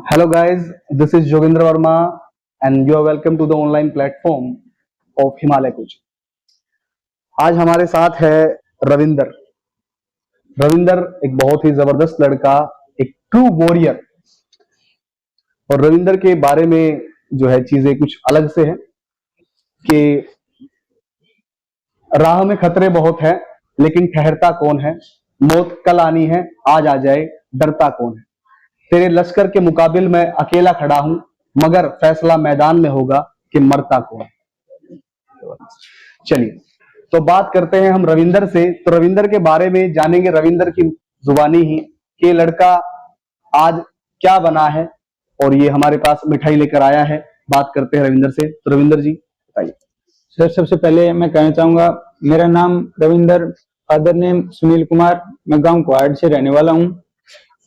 Hello guys, this is Jogendra Verma and you are welcome to the online platform of Himalaya coach. आज हमारे साथ है रविंदर। रविंदर एक बहुत ही जबरदस्त लड़का, एक ट्रू वॉरियर। और रविंदर के बारे में जो है चीजें कुछ अलग से हैं कि राह में खतरे बहुत है लेकिन ठहरता कौन है, मौत कल आनी है आज आ जाए डरता कौन है, तेरे लश्कर के मुकाबिल में अकेला खड़ा हूं मगर फैसला मैदान में होगा कि मरता कौन। चलिए तो बात करते हैं हम रविंदर से। तो रविंदर के बारे में जानेंगे रविंदर की जुबानी ही कि लड़का आज क्या बना है और ये हमारे पास मिठाई लेकर आया है। बात करते हैं रविंदर से। तो रविंदर जी बताइए। सर, सबसे पहले मैं कहना चाहूंगा, मेरा नाम रविंदर, फादर नेम सुनील कुमार, मैं गांव कुहाड़ से रहने वाला हूं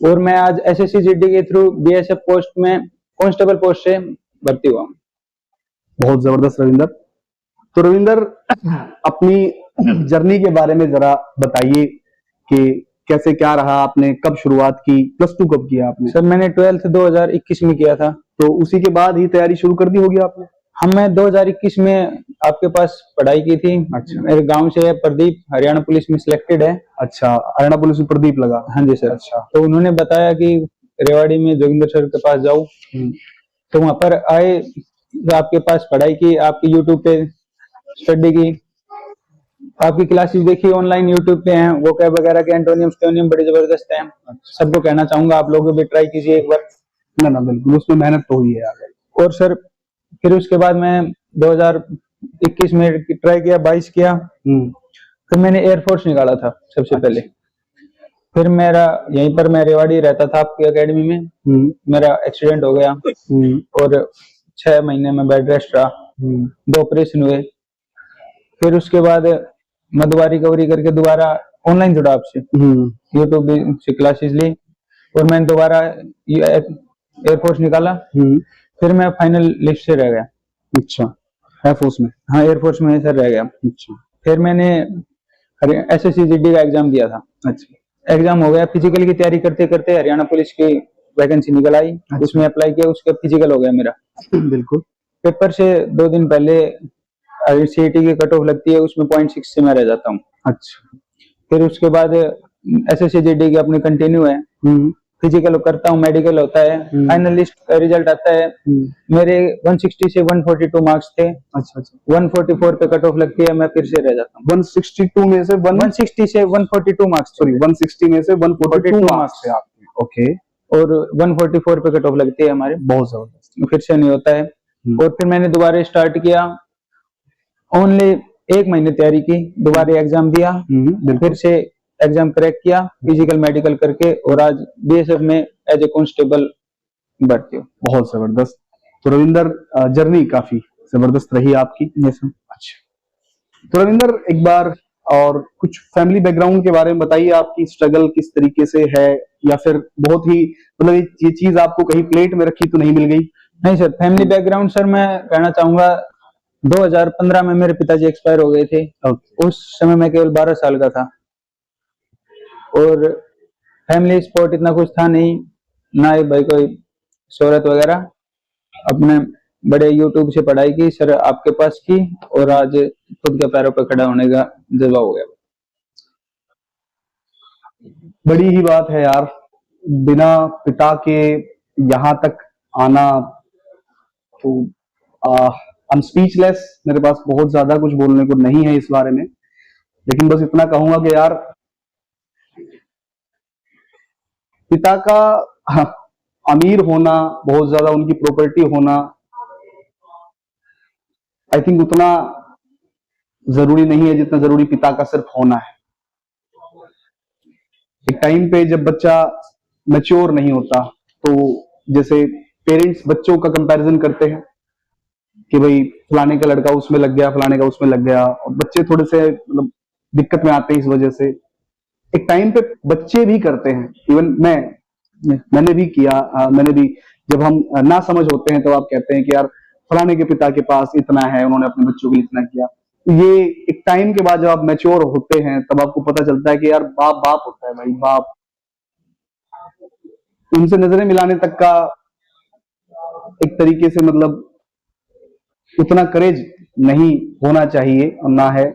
और मैं आज एसएससी जीडी के थ्रू बीएसएफ पोस्ट में कांस्टेबल पोस्ट से भर्ती हुआ हूं। बहुत जबरदस्त रविंदर। तो रविंदर अपनी जर्नी के बारे में जरा बताइए कि कैसे क्या रहा, आपने कब शुरुआत की, प्लस टू कब किया आपने? सर, मैंने 12th 2021 में किया था। तो उसी के बाद ही तैयारी शुरू कर दी होगी आपने? मैं 2021 में आपके पास पढ़ाई की थी। अच्छा। मेरे गांव से है प्रदीप, हरियाणा पुलिस में सिलेक्टेड है। अच्छा, हरियाणा पुलिस में प्रदीप लगा? हाँ जी सर। अच्छा। तो उन्होंने बताया कि रेवाड़ी में जोगिंदर सर के पास जाओ, तो वहां पर आए, तो आपके पास पढ़ाई की, आपकी यूट्यूब पे स्टडी की, आपकी क्लासेस देखी ऑनलाइन यूट्यूब पे हैं, वो कैब वगैरह के एंटोनियम स्टोनियम बड़े जबरदस्त हैं। सबको कहना चाहूंगा आप लोग भी ट्राई कीजिए एक बार। ना बिल्कुल, उसमें मेहनत तो हुई है यार। और सर फिर उसके बाद मैं 2021 में ट्राई किया, 22 किया, फिर मैंने एयरफोर्स निकाला था सबसे पहले। फिर मेरा यहीं पर, मैं रेवाड़ी रहता था आपकी एकेडमी में, मेरा एक्सीडेंट हो गया और 6 महीने में बेड रेस्ट रहा, 2 ऑपरेशन हुए। फिर उसके बाद मैं दोबारा रिकवरी करके दोबारा ऑनलाइन जुड़ा आपसे, यूट्यूब से क्लासेस ली और मैंने दोबारा एयरफोर्स निकाला। फिर मैं फाइनल लिस्ट से रह गया। अच्छा, एयरफोर्स में? हाँ, एयरफोर्स में सर रह गया। अच्छा। फिर मैंने एसएससी जीडी का एग्जाम दिया था। अच्छा। एग्जाम हो गया, फिजिकल की तैयारी करते करते हरियाणा पुलिस की वैकेंसी निकल आई। अच्छा। उसमें अप्लाई किया, उसका फिजिकल हो गया मेरा। बिल्कुल। पेपर से 2 दिन पहले सीईटी की कट ऑफ लगती है, उसमें 0.6 से मैं रह जाता हूँ। अच्छा। फिर उसके बाद एसएससी जीडी की अपनी कंटिन्यू है, फिजिकल करता हूँ, मेडिकल होता है, फाइनल लिस्ट का रिजल्ट आता है। मेरे 160 से 142 मार्क्स थे। अच्छा अच्छा। 144 पे कट ऑफ लगती है, मैं फिर से रह जाता हूँ। 162 में से 160 से 142 मार्क्स, सॉरी 160 में से 142 मार्क्स थे आपके। ओके। और 144 पे कट ऑफ लगती है हमारे। बहुत जबरदस्त। फिर से नहीं होता है। और फिर मैंने दोबारा स्टार्ट किया, ओनली 1 महीने तैयारी की, दोबारा एग्जाम दिया, फिर से एग्जाम क्रैक किया, फिजिकल मेडिकल करके, और आज बीएसएफ में एज ए कांस्टेबल भर्ती हूँ। बहुत जबरदस्त। तो रविंदर, जर्नी काफी जबरदस्त रही आपकी। अच्छा। तो रविंदर, एक बार और कुछ फैमिली बैकग्राउंड के बारे में बताइए, आपकी स्ट्रगल किस तरीके से है, या फिर बहुत ही मतलब ये चीज आपको कहीं प्लेट में रखी तो नहीं मिल गई? नहीं सर, फैमिली बैकग्राउंड सर मैं कहना चाहूंगा 2015 में मेरे पिताजी एक्सपायर हो गए थे। उस समय मैं केवल 12 साल का था और फैमिली सपोर्ट इतना कुछ था नहीं, ना ही भाई कोई शोहरत वगैरह। अपने बड़े यूट्यूब से पढ़ाई की सर आपके पास की, और आज खुद के पैरों पर खड़ा होने का जज्बा हो गया। बड़ी ही बात है यार, बिना पिता के यहाँ तक आना, तो I'm speechless। मेरे पास बहुत ज्यादा कुछ बोलने को नहीं है इस बारे में, लेकिन बस इतना कहूंगा कि यार पिता का अमीर होना, बहुत ज्यादा उनकी प्रॉपर्टी होना, आई थिंक उतना जरूरी नहीं है जितना जरूरी पिता का सिर्फ होना है। एक टाइम पे जब बच्चा मैच्योर नहीं होता, तो जैसे पेरेंट्स बच्चों का कंपैरिजन करते हैं कि भाई फलाने का लड़का उसमें लग गया, फलाने का उसमें लग गया, और बच्चे थोड़े से मतलब दिक्कत में आते हैं इस वजह से। एक टाइम पे बच्चे भी करते हैं, इवन मैंने भी किया। मैंने भी, जब हम ना समझ होते हैं तो आप कहते हैं कि यार फलाने के पिता के पास इतना है, उन्होंने अपने बच्चों के लिए इतना किया। ये एक टाइम के बाद जब आप मैच्योर होते हैं तब आपको पता चलता है कि यार बाप बाप होता है भाई, बाप। उनसे नजरें मिलाने तक का एक तरीके से मतलब उतना करेज नहीं होना चाहिए और ना है।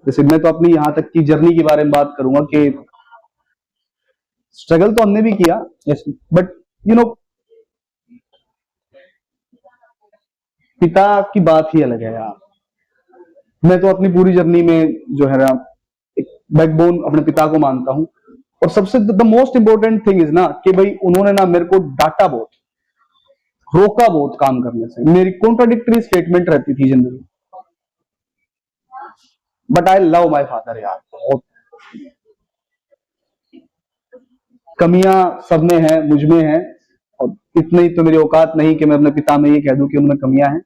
जैसे मैं तो अपनी यहाँ तक की जर्नी के बारे में बात करूंगा कि स्ट्रगल तो हमने भी किया, बट यू नो पिता की बात ही अलग है यार। मैं तो अपनी पूरी जर्नी में जो है ना एक बैकबोन अपने पिता को मानता हूं। और सबसे the most important thing is ना कि भाई उन्होंने ना मेरे को डांटा बहुत, रोका बहुत काम करने से। मेरी कॉन्ट्राडिक्टरी स्टेटमेंट रहती थी जिंदगी, but I love my father यार। बहुत कमियां सब में है, मुझ में है, और इतनी तो मेरी औकात नहीं कि मैं अपने पिता में ये कह दूं कि उनमें कमियां हैं,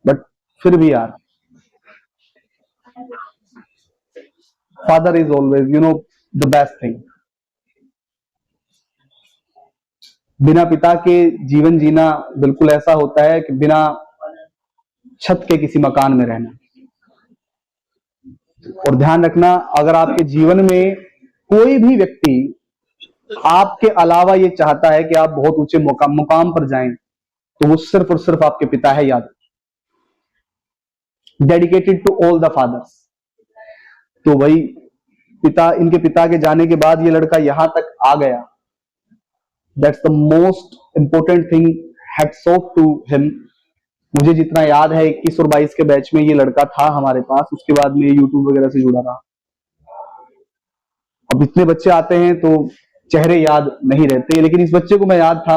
बट फिर भी यार father is always you know the best thing. बिना पिता के जीवन जीना बिल्कुल ऐसा होता है कि बिना छत के किसी मकान में रहना। और ध्यान रखना, अगर आपके जीवन में कोई भी व्यक्ति आपके अलावा ये चाहता है कि आप बहुत ऊंचे मुकाम पर जाएं, तो वो सिर्फ और सिर्फ आपके पिता है। याद, dedicated to all the fathers. तो वही पिता, इनके पिता के जाने के बाद ये लड़का यहां तक आ गया। That's the most important thing, hats off to him. मुझे जितना याद है 21 और 22 के बैच में ये लड़का था हमारे पास, उसके बाद में यूट्यूब वगैरह से जुड़ा रहा। अब इतने बच्चे आते हैं तो चेहरे याद नहीं रहते, लेकिन इस बच्चे को मैं याद था।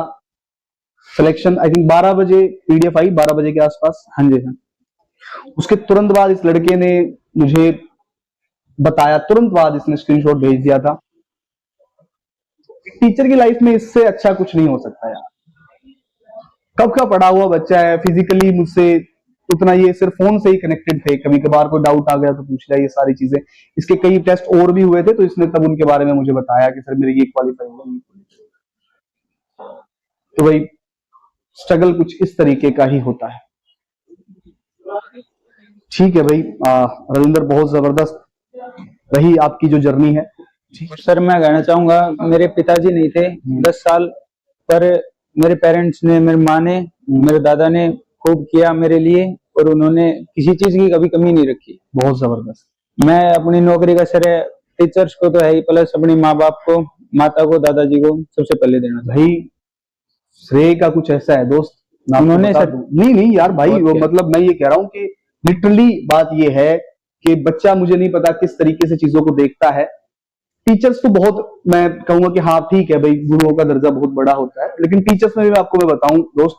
सिलेक्शन आई थिंक 12 बजे पीडीएफ आई, 12 बजे के आसपास। हाँ जी हाँ। उसके तुरंत बाद इस लड़के ने मुझे बताया, तुरंत बाद इसने स्क्रीनशॉट भेज दिया था। टीचर की लाइफ में इससे अच्छा कुछ नहीं हो सकता यार। कब का पढ़ा हुआ बच्चा है, फिजिकली मुझसे उतना, ये सिर्फ फोन से ही कनेक्टेड थे। कभी कभार कोई डाउट आ गया तो पूछ लिया, ये सारी चीजें। इसके कई टेस्ट और भी हुए थे, तो इसने तब उनके बारे में मुझे बताया कि सर मेरे ये क्वालिफाई हुआ। तो भाई स्ट्रगल कुछ इस तरीके का ही होता है। ठीक है भाई, रविंदर बहुत जबरदस्त रही आपकी जो जर्नी है। सर मैं कहना चाहूंगा, मेरे पिताजी नहीं थे 10 साल, पर मेरे पेरेंट्स ने, मेरी माँ ने, मेरे दादा ने खूब किया मेरे लिए, और उन्होंने किसी चीज की कभी कमी नहीं रखी। बहुत जबरदस्त। मैं अपनी नौकरी का श्रेय टीचर्स को तो है ही, प्लस अपनी माँ बाप को, माता को, दादाजी को सबसे पहले देना। भाई श्रेय का कुछ ऐसा है दोस्त, उन्होंने नहीं यार भाई, वो मतलब मैं ये कह रहा हूँ कि लिटरली बात ये है कि बच्चा, मुझे नहीं पता किस तरीके से चीजों को देखता है। टीचर्स तो बहुत, मैं कहूंगा कि हाँ ठीक है भाई, गुरुओं का दर्जा बहुत बड़ा होता है, लेकिन टीचर्स में भी आपको मैं बताऊं दोस्त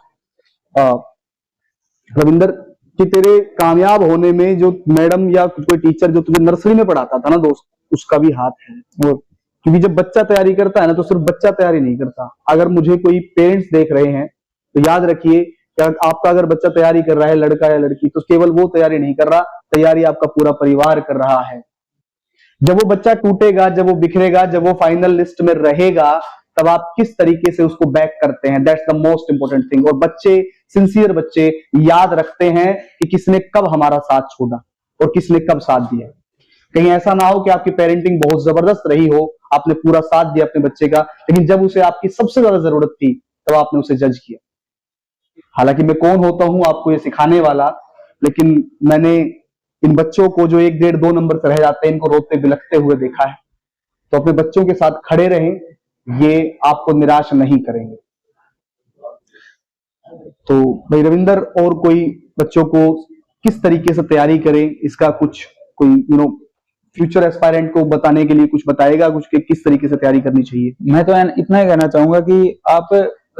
रविंदर, कि तेरे कामयाब होने में जो मैडम या कोई टीचर जो तुझे नर्सरी में पढ़ाता था ना दोस्त, उसका भी हाथ है। और क्योंकि जब बच्चा तैयारी करता है ना, तो सिर्फ बच्चा तैयारी नहीं करता। अगर मुझे कोई पेरेंट्स देख रहे हैं तो याद रखिए कि आपका अगर बच्चा तैयारी कर रहा है, लड़का या लड़की, तो केवल वो तैयारी नहीं कर रहा, तैयारी आपका पूरा परिवार कर रहा है। जब वो बच्चा टूटेगा, जब वो बिखरेगा, जब वो फाइनल लिस्ट में रहेगा, तब आप किस तरीके से उसको बैक करते हैं, that's the most important thing. और बच्चे, सिंसियर बच्चे याद रखते हैं कि किसने कब हमारा साथ छोड़ा और किसने कब साथ दिया। कहीं ऐसा ना हो कि आपकी पेरेंटिंग बहुत जबरदस्त रही हो, आपने पूरा साथ दिया अपने बच्चे का, लेकिन जब उसे आपकी सबसे ज्यादा जरूरत थी तब आपने उसे जज किया। हालांकि मैं कौन होता हूं आपको ये सिखाने वाला, लेकिन मैंने इन बच्चों को जो 1, 1.5, 2 नंबर से रह जाते हैं, इनको रोते बिलखते हुए देखा है। तो अपने बच्चों के साथ खड़े रहें, ये आपको निराश नहीं करेंगे। तो भाई रविंदर, और कोई बच्चों को किस तरीके से तैयारी करें, इसका कुछ कोई फ्यूचर एस्पायरेंट को बताने के लिए कुछ बताएगा, कुछ कि किस तरीके से तैयारी करनी चाहिए? मैं तो इतना ही कहना चाहूंगा कि आप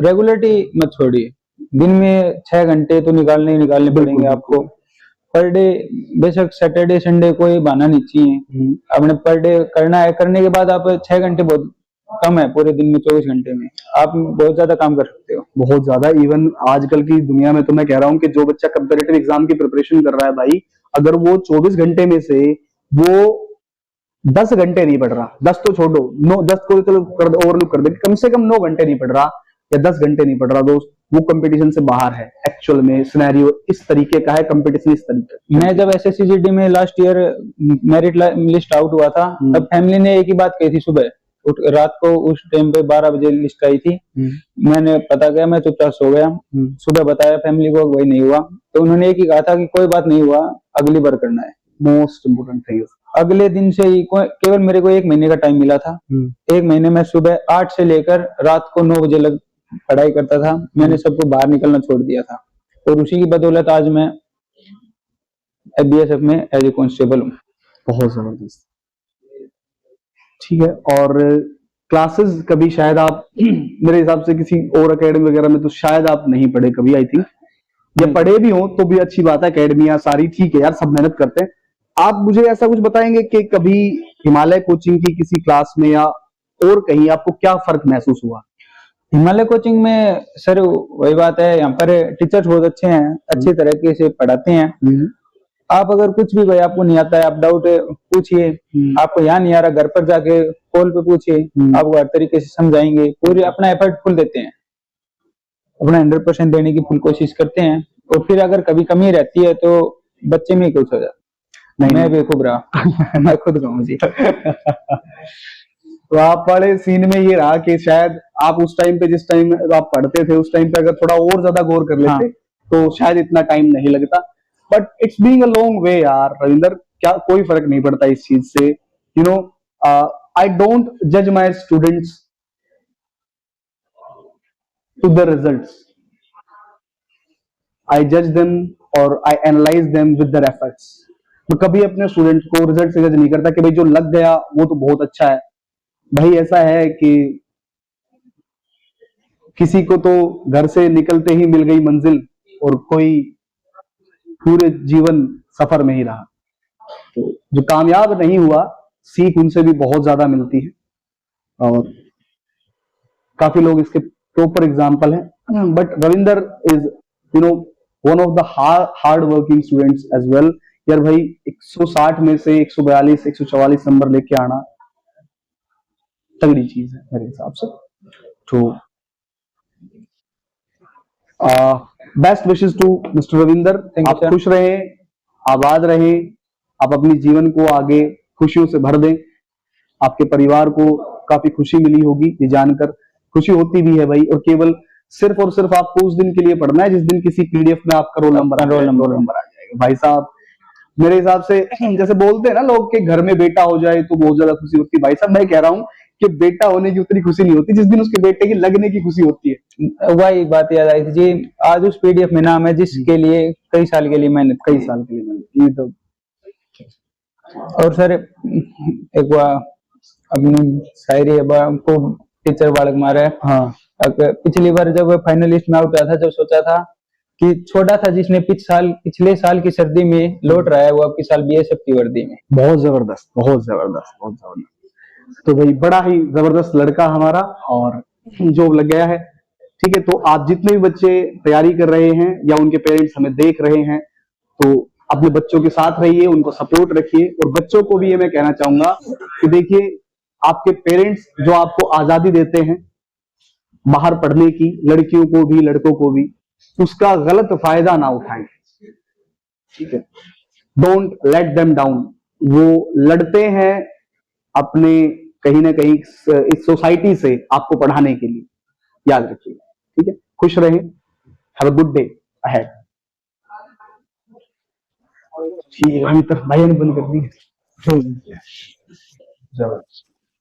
रेगुलरिटी मत छोड़िए। दिन में 6 घंटे तो निकालने पड़ेंगे आपको पर डे। बेशक सैटरडे संडे कोई बहाना नहीं चाहिए, आपने पर डे करना है। करने के बाद आप 6 घंटे बहुत कम है, पूरे दिन में 24 घंटे में आप बहुत ज्यादा काम कर सकते हो, बहुत ज्यादा। इवन आजकल की दुनिया में तो मैं कह रहा हूँ कि जो बच्चा कंपेटिटिव एग्जाम की प्रिपरेशन कर रहा है भाई, अगर वो 24 घंटे में से वो 10 घंटे नहीं पढ़ रहा, 10 तो छोड़ो, 10 को चलो ओवरलुक कर दे, कम से कम 9 घंटे नहीं पढ़ रहा या 10 घंटे नहीं पढ़ रहा दोस्त, वो कंपटीशन से बाहर है। एक्चुअल में सिनेरियो इस तरीके का है, कंपटीशन इस तरीके। मैं जब SSCGD में last year merit list out हुआ था, तब फैमिली ने एक ही बात कही थी सुबह रात को उस टाइम पे 12 बजे लिस्ट आई थी। मैंने पता किया, मैं चुपचाप सो गया। सुबह बताया फैमिली को, वही नहीं हुआ। तो उन्होंने एक ही कहा था कि कोई बात नहीं हुआ, अगली बार करना है। Most important thing. अगले दिन से ही केवल मेरे को 1 महीने का टाइम मिला था। 1 महीने में सुबह 8 से लेकर रात को 9 बजे लग पढ़ाई करता था। मैंने सबको बाहर निकलना छोड़ दिया था, और उसी की बदौलत आज मैं बीएसएफ में एज ए कांस्टेबल हूँ। बहुत जबरदस्त। ठीक है। और क्लासेस कभी शायद आप मेरे हिसाब से किसी और एकेडमी वगैरह में तो शायद आप नहीं पढ़े कभी, आई थिंक, या पढ़े भी हो तो भी अच्छी बात है। एकेडमियां सारी ठीक है यार, सब मेहनत करते हैं। आप मुझे ऐसा कुछ बताएंगे कि कभी हिमालय कोचिंग की किसी क्लास में या और कहीं आपको क्या फर्क महसूस हुआ? हिमालय कोचिंग में सर वही बात है, यहाँ पर टीचर्स बहुत अच्छे हैं, अच्छी तरीके से पढ़ाते हैं। आप अगर कुछ भी भाई आपको नहीं आता है, आप डाउट पूछिए, आपको यहाँ नहीं आ रहा घर पर जाके कॉल पे पूछिए, आपको हर तरीके से समझाएंगे। पूरी अपना एफर्ट फुल देते हैं, अपना 100% देने की फुल कोशिश करते हैं। और फिर अगर कभी कमी रहती है तो बच्चे में ही कुछ हो जाता। नहीं, मैं बेवकूफ रहा मैं खुद कहूँ जी। तो आप बड़े सीन में ये रहा कि शायद आप उस टाइम पे, जिस टाइम आप पढ़ते थे, उस टाइम पे अगर थोड़ा और ज्यादा गौर कर लेते तो शायद इतना टाइम नहीं लगता। But it's being a long way यार रविंदर, क्या कोई फर्क नहीं पड़ता इस चीज से। यू नो, आई डोंट जज my students to the results, आई जज देम और I analyse them with their efforts. तो कभी अपने स्टूडेंट को रिजल्ट से जज नहीं करता कि भाई जो लग गया वो तो बहुत अच्छा है। भाई ऐसा है कि किसी को तो घर से निकलते ही मिल गई मंजिल, और कोई पूरे जीवन सफर में ही रहा। तो जो कामयाब नहीं हुआ, सीख उनसे भी बहुत ज्यादा मिलती है, और काफी लोग इसके प्रॉपर एग्जाम्पल हैं। But Ravinder is one of the hard working students as well. यार भाई 160 में से 142 144 नंबर लेके आना तगड़ी चीज है मेरे हिसाब से। तो best wishes to mister Ravinder. आप खुश रहे, आबाद रहे, आप अपनी जीवन को आगे खुशियों से भर दें। आपके परिवार को काफी खुशी मिली होगी ये जानकर, खुशी होती भी है भाई। और केवल सिर्फ और सिर्फ आपको उस दिन के लिए पढ़ना है जिस दिन किसी पीडीएफ में आपका रोल नंबर आ जाएगा। भाई साहब मेरे हिसाब से जैसे बोलते हैं ना लोग कि घर में बेटा हो जाए तो बहुत ज्यादा खुशी होती है, भाई साहब मैं कह रहा हूँ कि बेटा होने की उतनी खुशी नहीं होती जिस दिन उसके बेटे की लगने की खुशी होती है। वही बात याद आई थी जी, आज उस पीडीएफ में नाम है जिसके लिए कई साल के लिए मेहनत ये तो। और सर एक बार अपनी शायरी है को टीचर बालक मारे। हाँ, पिछली बार जब फाइनलिस्ट में आउट हुआ था, जब सोचा था कि छोटा था जिसने पिछले साल की सर्दी में लौट रहा है, वो अब की साल बीएसएफ की वर्दी में। बहुत जबरदस्त, बहुत जबरदस्त, बहुत जबरदस्त। तो भाई बड़ा ही जबरदस्त लड़का हमारा, और जॉब लग गया है। ठीक है, तो आप जितने भी बच्चे तैयारी कर रहे हैं या उनके पेरेंट्स हमें देख रहे हैं, तो अपने बच्चों के साथ रहिए, उनको सपोर्ट रखिए। और बच्चों को भी ये मैं कहना चाहूंगा कि देखिए, आपके पेरेंट्स जो आपको आजादी देते हैं बाहर पढ़ने की, लड़कियों को भी लड़कों को भी, उसका गलत फायदा ना उठाएं। ठीक है, डोंट लेट देम डाउन। वो लड़ते हैं अपने कहीं ना कहीं इस सोसाइटी से आपको पढ़ाने के लिए, याद रखिए। ठीक है, खुश रहें, have a good day ahead. ठीक है, अभी तक भाई ने बंद कर दी। जबरदस्त।